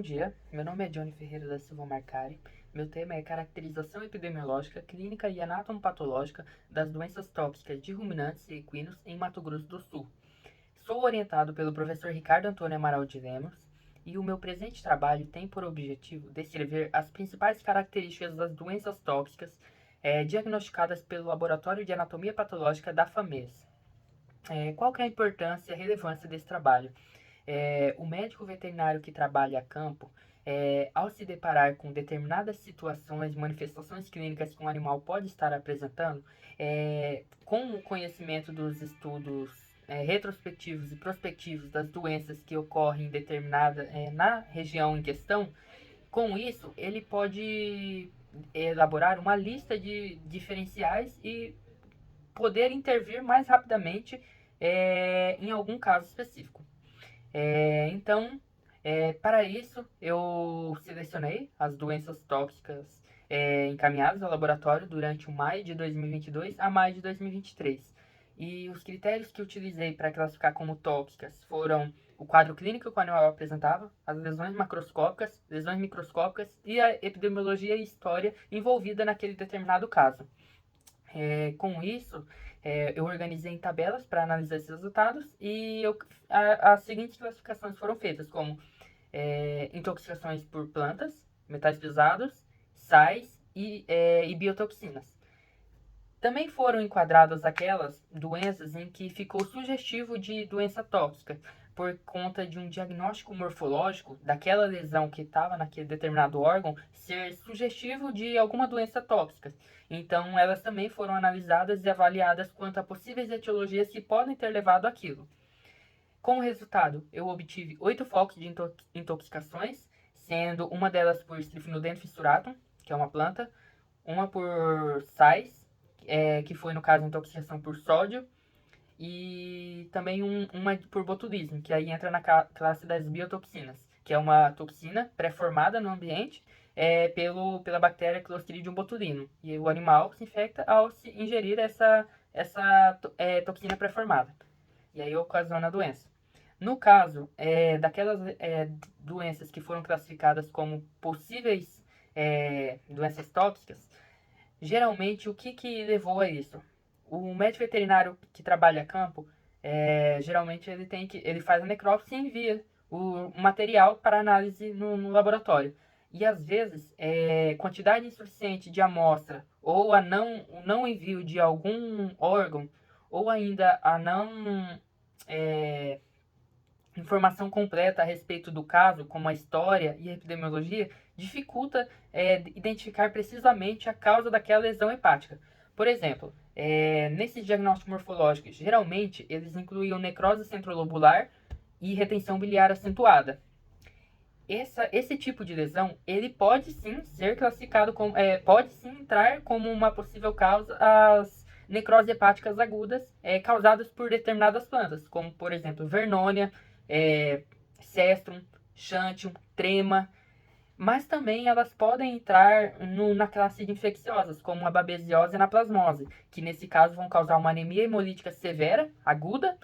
dia, meu nome é Johnny Ferreira da Silva Marcari. Meu tema é caracterização epidemiológica, clínica e anatomopatológica das doenças tóxicas de ruminantes e equinos em Mato Grosso do Sul. Sou orientado pelo professor Ricardo Antônio Amaral de Lemos e o meu presente trabalho tem por objetivo descrever as principais características das doenças tóxicas diagnosticadas pelo Laboratório de Anatomia Patológica da FAMES. Qual que é a importância e a relevância desse trabalho? O médico veterinário que trabalha a campo, ao se deparar com determinadas situações, manifestações clínicas que um animal pode estar apresentando, com o conhecimento dos estudos retrospectivos e prospectivos das doenças que ocorrem na região em questão, com isso ele pode elaborar uma lista de diferenciais e poder intervir mais rapidamente em algum caso específico. Para isso, eu selecionei as doenças tóxicas encaminhadas ao laboratório durante o maio de 2022 a maio de 2023. E os critérios que utilizei para classificar como tóxicas foram o quadro clínico que o animal apresentava, as lesões macroscópicas, lesões microscópicas e a epidemiologia e história envolvida naquele determinado caso. Com isso, eu organizei em tabelas para analisar esses resultados e as seguintes classificações foram feitas, como intoxicações por plantas, metais pesados, sais e biotoxinas. Também foram enquadradas aquelas doenças em que ficou sugestivo de doença tóxica, por conta de um diagnóstico morfológico daquela lesão que estava naquele determinado órgão ser sugestivo de alguma doença tóxica. Então, elas também foram analisadas e avaliadas quanto a possíveis etiologias que podem ter levado àquilo. Como resultado, eu obtive 8 focos de intoxicações, sendo uma delas por Strychnidem fissuratum, que é uma planta, uma por sais, que foi no caso intoxicação por sódio, e também uma por botulismo, que aí entra na classe das biotoxinas, que é uma toxina pré-formada no ambiente pela bactéria Clostridium botulinum. E o animal se infecta ao se ingerir essa toxina pré-formada. E aí ocasiona a doença. No caso daquelas doenças que foram classificadas como possíveis doenças tóxicas, geralmente o que levou a isso? O médico veterinário que trabalha a campo, geralmente ele faz a necrópsia e envia o material para análise no laboratório. E às vezes, quantidade insuficiente de amostra, ou o não envio de algum órgão, ou ainda a não informação completa a respeito do caso, como a história e a epidemiologia, dificulta identificar precisamente a causa daquela lesão hepática. Por exemplo, nesses diagnósticos morfológicos, geralmente eles incluíam necrose centrolobular e retenção biliar acentuada. Esse tipo de lesão, ele pode sim ser classificado como, pode sim entrar como uma possível causa as necroses hepáticas agudas causadas por determinadas plantas, como por exemplo Vernônia, Cestrum, Xanthium, Trema, mas também elas podem entrar na classe de infecciosas, como a babesiose e a anaplasmose, que nesse caso vão causar uma anemia hemolítica severa, aguda.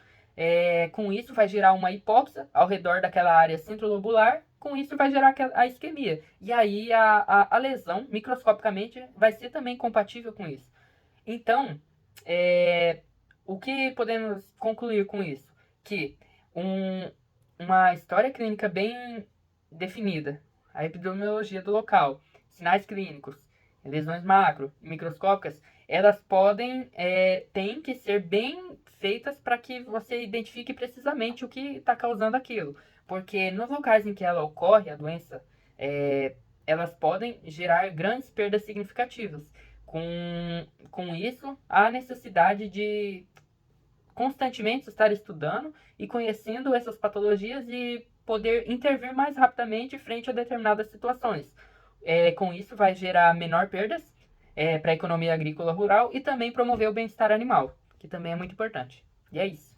Com isso vai gerar uma hipóxia ao redor daquela área centrolobular, com isso vai gerar a isquemia. E aí a lesão, microscopicamente, vai ser também compatível com isso. Então, o que podemos concluir com isso? Que uma história clínica bem definida, a epidemiologia do local, sinais clínicos, lesões macro e microscópicas, elas têm que ser bem feitas para que você identifique precisamente o que está causando aquilo. Porque nos locais em que ela ocorre, a doença, elas podem gerar grandes perdas significativas. Com isso, há necessidade de constantemente estar estudando e conhecendo essas patologias e poder intervir mais rapidamente frente a determinadas situações. Com isso, vai gerar menor perdas para a economia agrícola rural e também promover o bem-estar animal, que também é muito importante. E é isso.